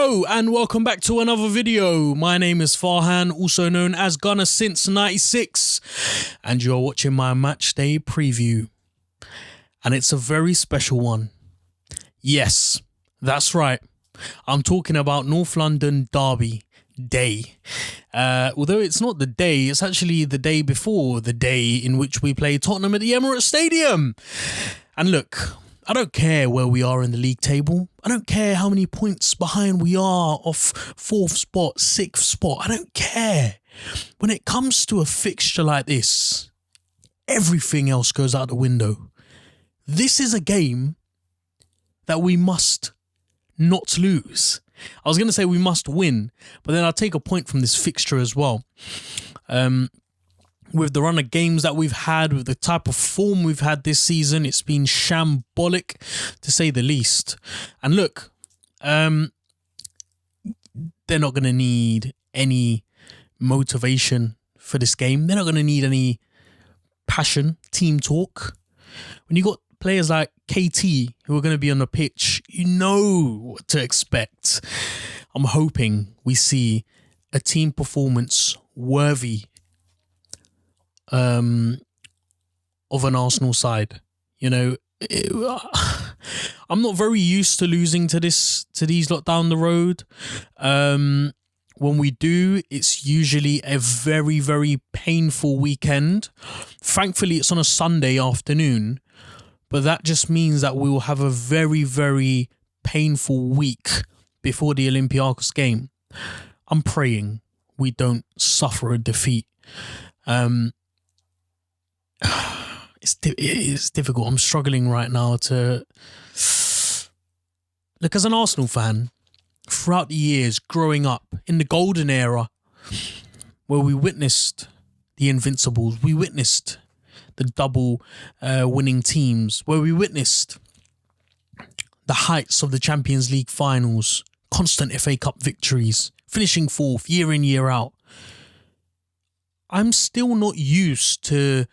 Hello and welcome back to another video. My name is Farhan, also known as Gunner since 96, and you're watching my match day preview. And it's a very special one. Yes, that's right. I'm talking about North London Derby Day. Although it's not the day, it's actually the day before the day in which we play Tottenham at the Emirates Stadium. And look, I don't care where we are in the league table. I don't care how many points behind we are off 4th spot, 6th spot. I don't care. When it comes to a fixture like this, everything else goes out the window. This is a game that we must not lose. I was going to say we must win, but then I'll take a point from this fixture as well. With the run of games that we've had, with the type of form we've had this season, it's been shambolic to say the least. And look, they're not going to need any motivation for this game. They're not going to need any passion, team talk. When you got players like KT who are going to be on the pitch, you know what to expect. I'm hoping we see a team performance worthy of an Arsenal side. You know, I'm not very used to losing to these lot down the road. When we do, it's usually a very, very painful weekend. Thankfully, it's on a Sunday afternoon, but that just means that we will have a very, very painful week before the Olympiacos game. I'm praying we don't suffer a defeat. It's difficult. I'm struggling right now to look as an Arsenal fan. Throughout the years, growing up in the golden era, where we witnessed the Invincibles, we witnessed the double winning teams, where we witnessed the heights of the Champions League finals, constant FA Cup victories, finishing 4th year in, year out. I'm still not used to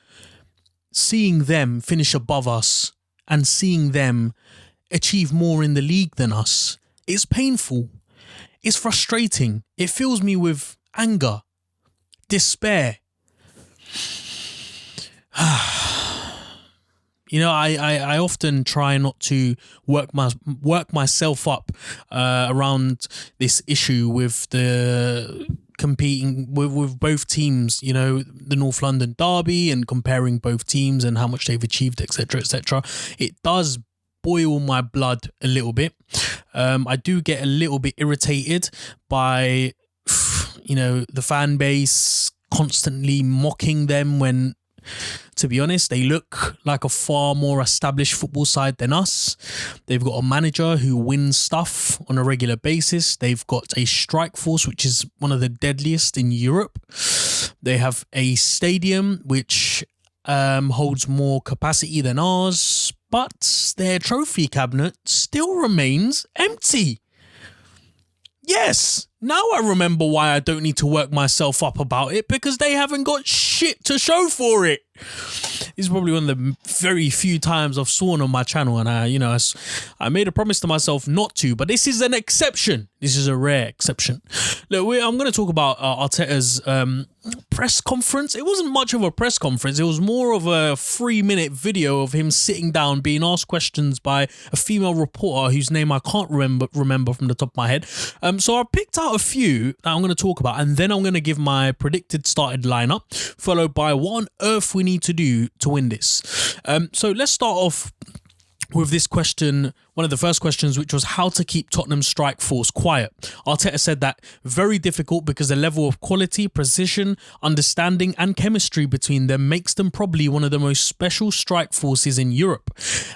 seeing them finish above us and seeing them achieve more in the league than us. It's painful. It's frustrating. It fills me with anger, despair. You know, I often try not to work myself up around this issue with the competing with both teams, you know, the North London Derby, and comparing both teams and how much they've achieved, etc., etc. It does boil my blood a little bit. I do get a little bit irritated by, you know, the fan base constantly mocking them when, to be honest, they look like a far more established football side than us. They've got a manager who wins stuff on a regular basis. They've got a strike force, which is one of the deadliest in Europe. They have a stadium which holds more capacity than ours, but their trophy cabinet still remains empty. Yes, now I remember why I don't need to work myself up about it, because they haven't got shit to show for it. This is probably one of the very few times I've sworn on my channel, and I made a promise to myself not to, but this is an exception. This is a rare exception. Look, I'm going to talk about Arteta's press conference. It wasn't much of a press conference. It was more of a 3-minute video of him sitting down, being asked questions by a female reporter whose name I can't remember from the top of my head. So I picked out a few that I'm going to talk about, and then I'm going to give my predicted started lineup, followed by what on earth we need to do to win this. So let's start off with this question, one of the first questions, which was how to keep Tottenham's strike force quiet. Arteta said that very difficult because the level of quality, precision, understanding and chemistry between them makes them probably one of the most special strike forces in Europe.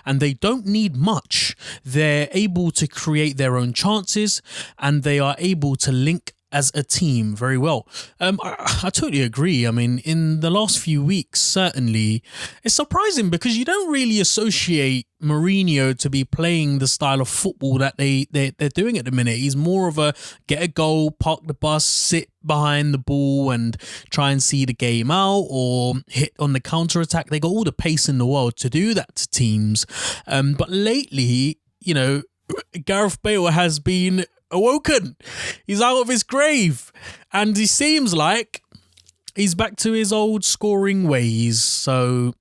And they don't need much. They're able to create their own chances, and they are able to link as a team very well. I totally agree. I mean, in the last few weeks, certainly, it's surprising because you don't really associate Mourinho to be playing the style of football that they're doing at the minute. He's more of a get a goal, park the bus, sit behind the ball and try and see the game out, or hit on the counter-attack. They got all the pace in the world to do that to teams. But lately, you know, Gareth Bale has been awoken. He's out of his grave. And he seems like he's back to his old scoring ways. So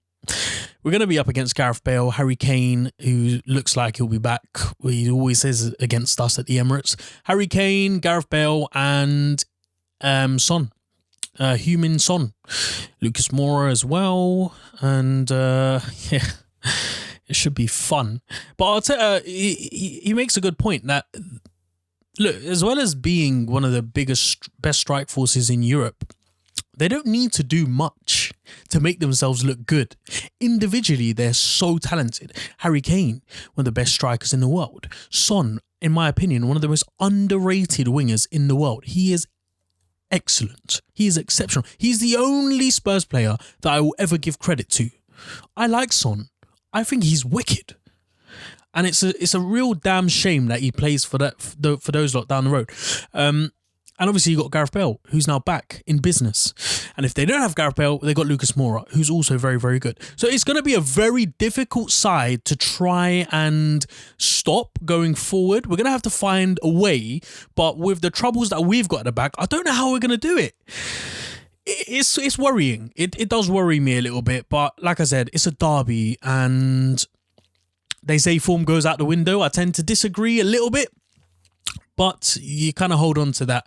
we're going to be up against Gareth Bale, Harry Kane, who looks like he'll be back. He always is against us at the Emirates. Harry Kane, Gareth Bale, and Son. Human Son. Lucas Moura as well. And yeah, it should be fun. But I'll tell he makes a good point that, look, as well as being one of the best strike forces in Europe, they don't need to do much to make themselves look good. Individually, they're so talented. Harry Kane, one of the best strikers in the world. Son, in my opinion, one of the most underrated wingers in the world. He is excellent. He is exceptional. He's the only Spurs player that I will ever give credit to. I like Son. I think he's wicked. And it's a real damn shame that he plays for those lot down the road. And obviously you got Gareth Bale, who's now back in business. And if they don't have Gareth Bale, they got Lucas Moura, who's also very, very good. So it's going to be a very difficult side to try and stop going forward. We're going to have to find a way, but with the troubles that we've got at the back, I don't know how we're going to do it. It's worrying. It does worry me a little bit, but like I said, it's a derby and they say form goes out the window. I tend to disagree a little bit. But you kind of hold on to that,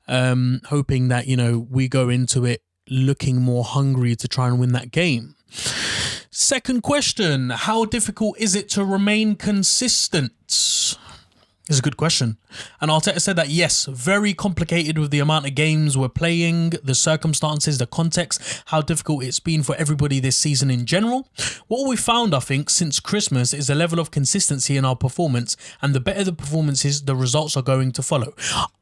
hoping that, you know, we go into it looking more hungry to try and win that game. Second question, how difficult is it to remain consistent? It's a good question. And Arteta said that, yes, very complicated with the amount of games we're playing, the circumstances, the context, how difficult it's been for everybody this season in general. What we found, I think, since Christmas is a level of consistency in our performance, and the better the performance is, the results are going to follow.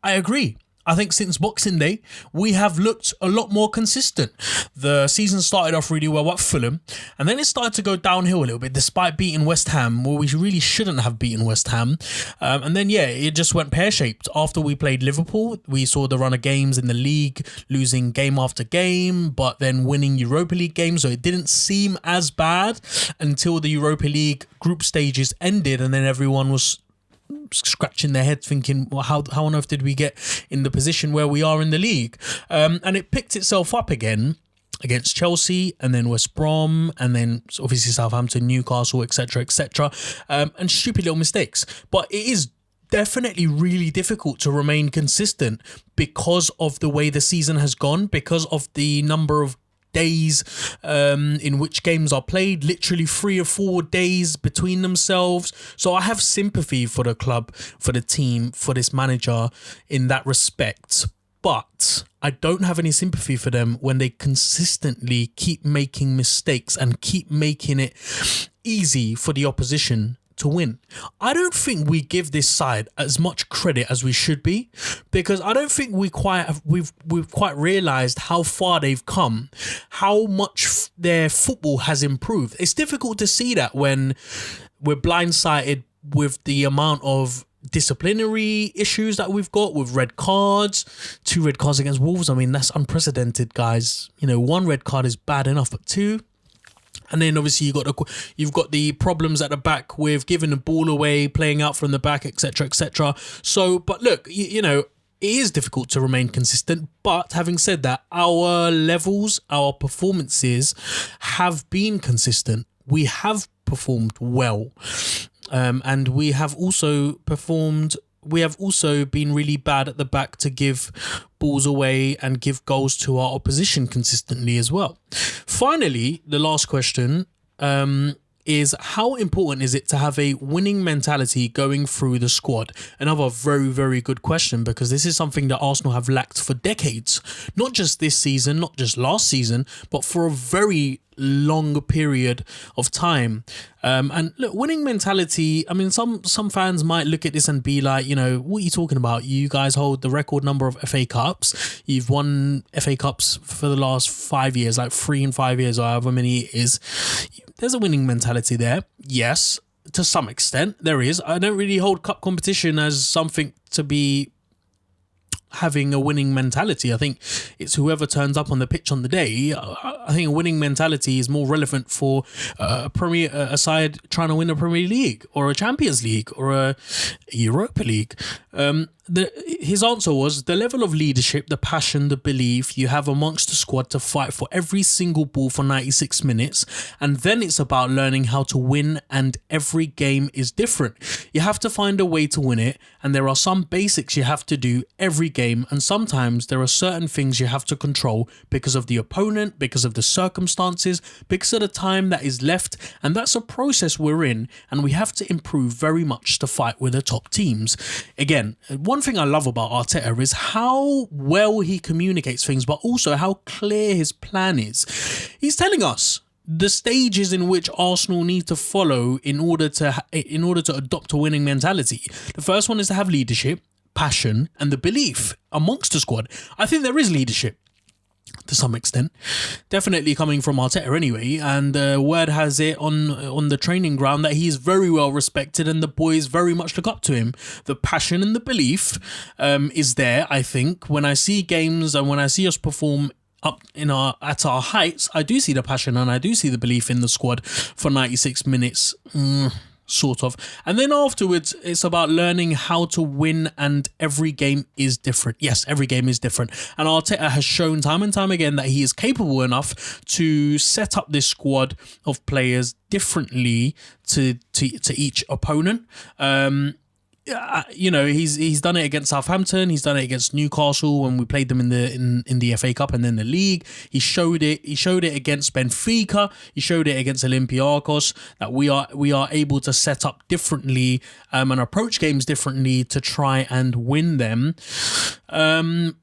I agree. I think since Boxing Day, we have looked a lot more consistent. The season started off really well at Fulham, and then it started to go downhill a little bit, despite beating West Ham, where we really shouldn't have beaten West Ham. And then, yeah, it just went pear-shaped. After we played Liverpool, we saw the run of games in the league, losing game after game, but then winning Europa League games, so it didn't seem as bad until the Europa League group stages ended, and then everyone was scratching their head thinking, well, how on earth did we get in the position where we are in the league? And it picked itself up again against Chelsea and then West Brom and then obviously Southampton, Newcastle, etc., etc. And stupid little mistakes. But it is definitely really difficult to remain consistent because of the way the season has gone, because of the number of days in which games are played, literally 3 or 4 days between themselves. So I have sympathy for the club, for the team, for this manager in that respect. But I don't have any sympathy for them when they consistently keep making mistakes and keep making it easy for the opposition to win. I don't think we give this side as much credit as we should be, because I don't think we've quite realised how far they've come, how much their football has improved. It's difficult to see that when we're blindsided with the amount of disciplinary issues that we've got with red cards, 2 red cards against Wolves. I mean, that's unprecedented, guys. You know, 1 red card is bad enough, but 2. And then obviously you've got the problems at the back with giving the ball away, playing out from the back, etc., etc. So, but look, you know, it is difficult to remain consistent. But having said that, our levels, our performances have been consistent. We have performed well, and we have also been really bad at the back to give balls away and give goals to our opposition consistently as well. Finally, the last question is, how important is it to have a winning mentality going through the squad? Another very, very good question, because this is something that Arsenal have lacked for decades. Not just this season, not just last season, but for a very long period of time. And look, winning mentality, I mean, some fans might look at this and be like, you know, what are you talking about? You guys hold the record number of FA Cups. You've won FA Cups for the last 5 years, like 3 and 5 years or however many it is. There's a winning mentality there. Yes, to some extent there is. I don't really hold cup competition as something to be having a winning mentality. I think it's whoever turns up on the pitch on the day. I think a winning mentality is more relevant for a side trying to win a Premier League or a Champions League or a Europa League. His answer was the level of leadership, the passion, the belief you have amongst the squad to fight for every single ball for 96 minutes. And then it's about learning how to win, and every game is different. You have to find a way to win it, and there are some basics you have to do every game, and sometimes there are certain things you have to control because of the opponent, because of the circumstances, because of the time that is left, and that's a process we're in, and we have to improve very much to fight with the top teams. Again, one thing I love about Arteta is how well he communicates things, but also how clear his plan is. He's telling us the stages in which Arsenal need to follow in order to adopt a winning mentality. The first one is to have leadership, passion, and the belief amongst the squad. I think there is leadership to some extent, definitely coming from Arteta anyway, and word has it on the training ground that he's very well respected and the boys very much look up to him. The passion and the belief is there. I think when I see games and when I see us perform up at our heights, I do see the passion and I do see the belief in the squad for 96 minutes. Sort of. And then afterwards, it's about learning how to win, and every game is different. Yes, every game is different. And Arteta has shown time and time again that he is capable enough to set up this squad of players differently to each opponent. He's done it against Southampton. He's done it against Newcastle when we played them in the FA Cup and then the league. He showed it against Benfica. He showed it against Olympiacos that we are able to set up differently and approach games differently to try and win them. And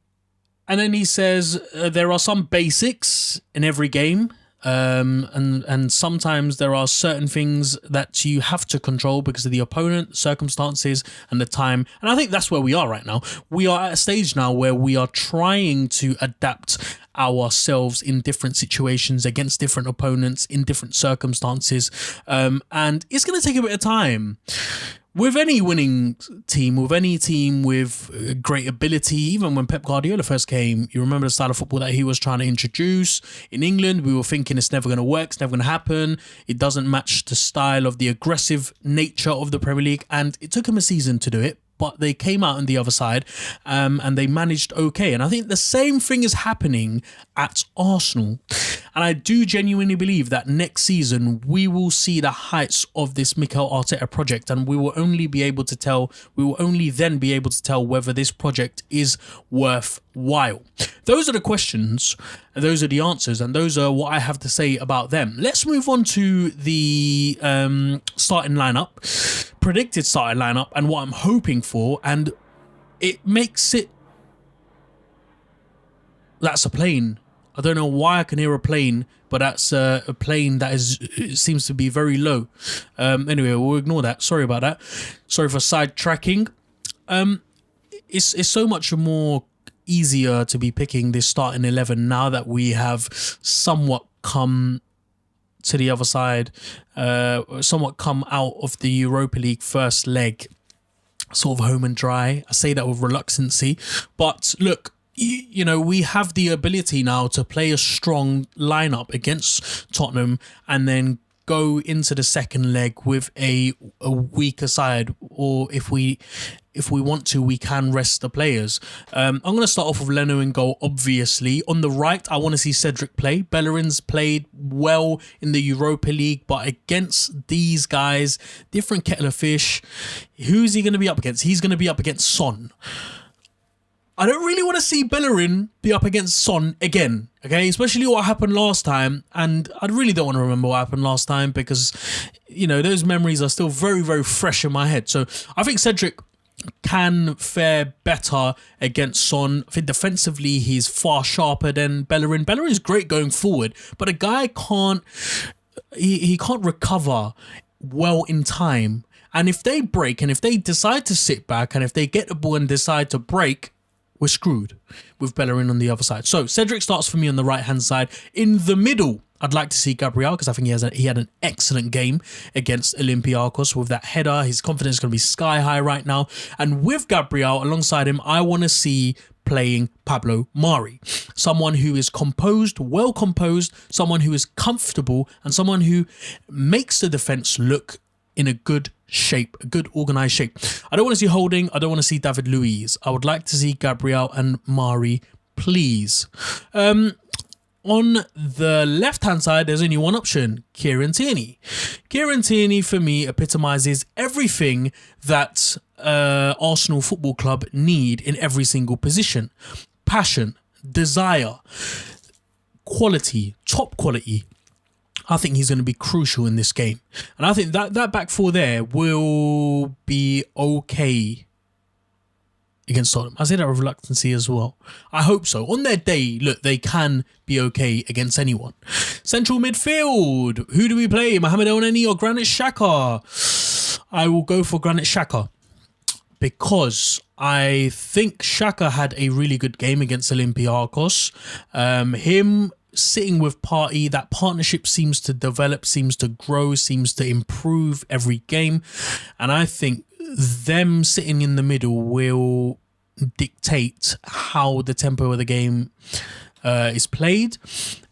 then he says there are some basics in every game. And sometimes there are certain things that you have to control because of the opponent, circumstances, and the time. And I think that's where we are right now. We are at a stage now where we are trying to adapt ourselves in different situations against different opponents in different circumstances. And it's going to take a bit of time. With any winning team, with any team with great ability, even when Pep Guardiola first came, you remember the style of football that he was trying to introduce in England. We were thinking it's never going to work, it's never going to happen. It doesn't match the style of the aggressive nature of the Premier League. And it took him a season to do it, but they came out on the other side and they managed okay. And I think the same thing is happening at Arsenal. And I do genuinely believe that next season we will see the heights of this Mikel Arteta project, and we will only then be able to tell whether this project is worthwhile. Those are the questions, and those are the answers, and those are what I have to say about them. Let's move on to the starting lineup, predicted starting lineup, and what I'm hoping for. And it makes it... That's a plane. I don't know why I can hear a plane, but that's a plane that seems to be very low. Anyway, we'll ignore that. Sorry about that. Sorry for sidetracking. It's so much more easier to be picking this starting 11 now that we have somewhat come to the other side, somewhat come out of the Europa League first leg, sort of home and dry. I say that with reluctancy, but look, we have the ability now to play a strong lineup against Tottenham and then go into the second leg with a weaker side, or if we want to, we can rest the players. I'm going to start off with Leno in goal, obviously. On the right, I want to see Cedric play. Bellerin's played well in the Europa League, but against these guys, different kettle of fish. Who's he going to be up against? He's going to be up against Son. I don't really want to see Bellerin be up against Son again, okay? Especially what happened last time. And I really don't want to remember what happened last time because, those memories are still very, very fresh in my head. So I think Cedric can fare better against Son. I think defensively, he's far sharper than Bellerin. Bellerin's great going forward, but a guy can't recover well in time. And if they break and if they decide to sit back and if they get the ball and decide to break, we're screwed with Bellerin on the other side. So Cedric starts for me on the right-hand side. In the middle, I'd like to see Gabriel because I think he had an excellent game against Olympiacos with that header. His confidence is going to be sky high right now. And with Gabriel alongside him, I want to see playing Pablo Mari. Someone who is composed, well composed, someone who is comfortable, and someone who makes the defence look in a good shape, a good organised shape. I don't want to see Holding. I don't want to see David Luiz. I would like to see Gabriel and Mari, please. On the left-hand side, there's only one option, Kieran Tierney. Kieran Tierney, for me, epitomises everything that Arsenal Football Club need in every single position. Passion, desire, quality, top quality. I think he's going to be crucial in this game. And I think that back four there will be okay against Tottenham. I say that with reluctancy as well. I hope so. On their day, look, they can be okay against anyone. Central midfield. Who do we play? Mohamed Elneny or Granit Xhaka? I will go for Granit Xhaka because I think Xhaka had a really good game against Olympiacos. Him sitting with Partey, that partnership seems to develop, seems to grow, seems to improve every game. And I think them sitting in the middle will dictate how the tempo of the game is played.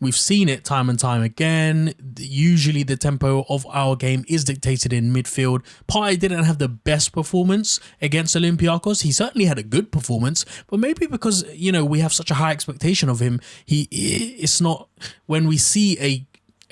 We've seen it time and time again. Usually the tempo of our game is dictated in midfield. Partey didn't have the best performance against Olympiacos. He certainly had a good performance, but maybe because, you know, we have such a high expectation of him, it's not, when we see a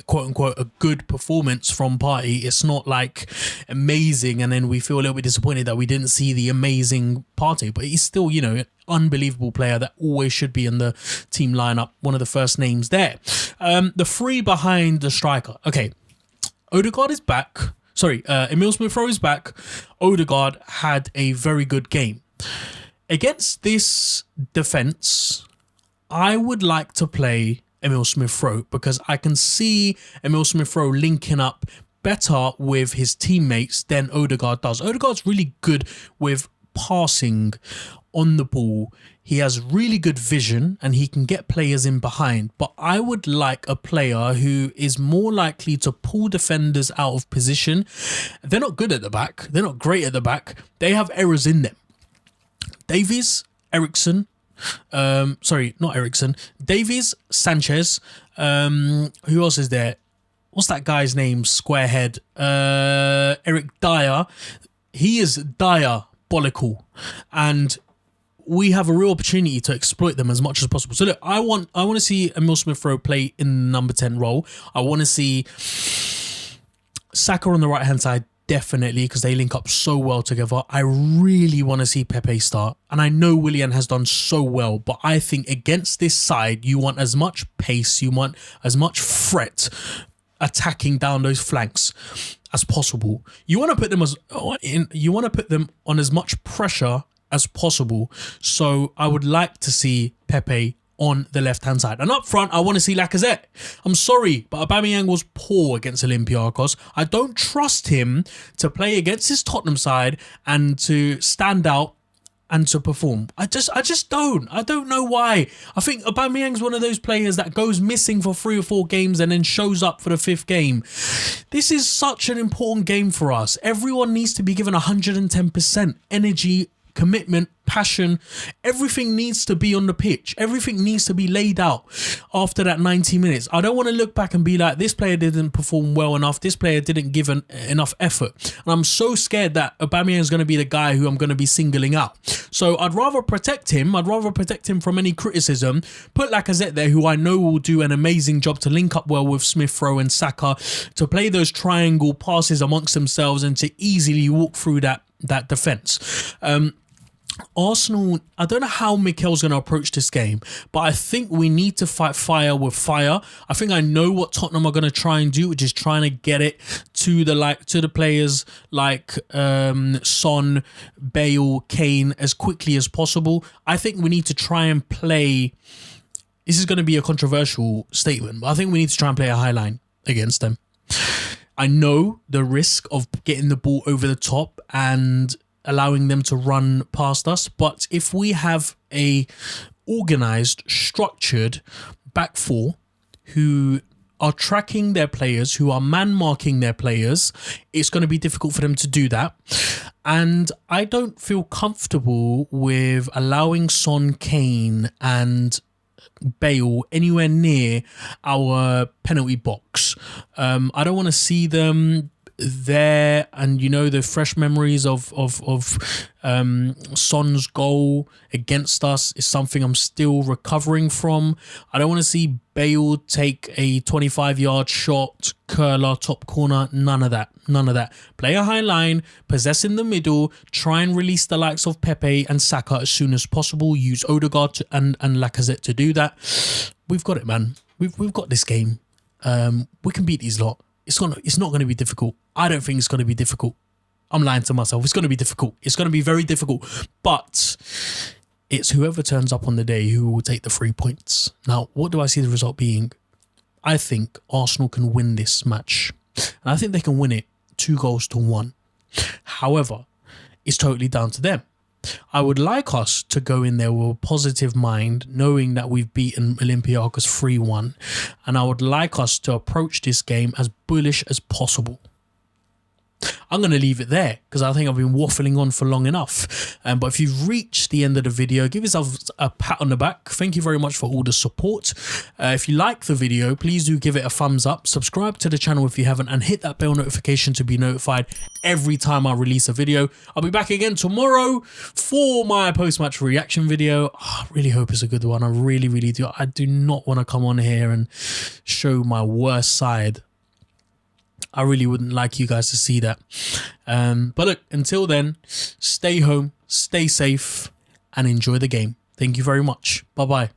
quote unquote a good performance from Partey, it's not like amazing, and then we feel a little bit disappointed that we didn't see the amazing Partey. But he's still, you know, an unbelievable player that always should be in the team lineup, one of the first names there. The three behind the striker. Okay, Odegaard is back. Emile Smith-Rowe is back. Odegaard had a very good game. Against this defence, I would like to play Emile Smith-Rowe because I can see Emile Smith-Rowe linking up better with his teammates than Odegaard does. Odegaard's really good with passing on the ball. He has really good vision and he can get players in behind. But I would like a player who is more likely to pull defenders out of position. They're not good at the back. They're not great at the back. They have errors in them. Davies, Eriksson, Davies, Sanchez. Who else is there? What's that guy's name? Squarehead. Eric Dyer. He is diabolical, and we have a real opportunity to exploit them as much as possible. So look, I want to see Emile Smith-Rowe play in the number 10 role. I want to see Saka on the right hand side. Definitely, because they link up so well together. I really want to see Pepe start. And I know Willian has done so well, but I think against this side, you want as much pace, you want as much threat attacking down those flanks as possible. You want to put them on as much pressure as possible. So I would like to see Pepe on the left-hand side. And up front, I want to see Lacazette. I'm sorry, but Aubameyang was poor against Olympiacos. I don't trust him to play against his Tottenham side and to stand out and to perform. I just don't. I don't know why. I think Aubameyang's one of those players that goes missing for 3 or 4 games and then shows up for the 5th game. This is such an important game for us. Everyone needs to be given 110% energy, commitment, passion. Everything needs to be on the pitch. Everything needs to be laid out after that 90 minutes. I don't want to look back and be like, this player didn't perform well enough. This player didn't give enough effort. And I'm so scared that Aubameyang is going to be the guy who I'm going to be singling out. So I'd rather protect him. I'd rather protect him from any criticism. Put Lacazette there, who I know will do an amazing job to link up well with Smith-Rowe and Saka, to play those triangle passes amongst themselves and to easily walk through that defence. Arsenal, I don't know how Mikel's going to approach this game, but I think we need to fight fire with fire. I think I know what Tottenham are going to try and do, which is trying to get it to the players like Son, Bale, Kane as quickly as possible. I think we need to try and play. This is going to be a controversial statement, but I think we need to try and play a high line against them. I know the risk of getting the ball over the top and allowing them to run past us, but if we have a organised, structured back four who are tracking their players, who are man-marking their players, it's going to be difficult for them to do that. And I don't feel comfortable with allowing Son, Kane and Bale anywhere near our penalty box. I don't want to see them there, and you know, the fresh memories of Son's goal against us is something I'm still recovering from. I don't want to see Bale take a 25-yard shot, curler, top corner, none of that. Play a high line, possess in the middle, try and release the likes of Pepe and Saka as soon as possible, use Odegaard and Lacazette to do that. We've got it, man. We've got this game. We can beat these lot. It's not going to be difficult. I don't think it's going to be difficult. I'm lying to myself. It's going to be difficult. It's going to be very difficult. But it's whoever turns up on the day who will take the 3 points. Now, what do I see the result being? I think Arsenal can win this match. And I think they can win it 2-1. However, it's totally down to them. I would like us to go in there with a positive mind, knowing that we've beaten Olympiacos 3-1. And I would like us to approach this game as bullish as possible. I'm going to leave it there because I think I've been waffling on for long enough. But if you've reached the end of the video, give yourself a pat on the back. Thank you very much for all the support. If you like the video, please do give it a thumbs up. Subscribe to the channel if you haven't, and hit that bell notification to be notified every time I release a video. I'll be back again tomorrow for my post-match reaction video. I really hope it's a good one. I really, really do. I do not want to come on here and show my worst side. I really wouldn't like you guys to see that. But look, until then, stay home, stay safe, and enjoy the game. Thank you very much. Bye-bye.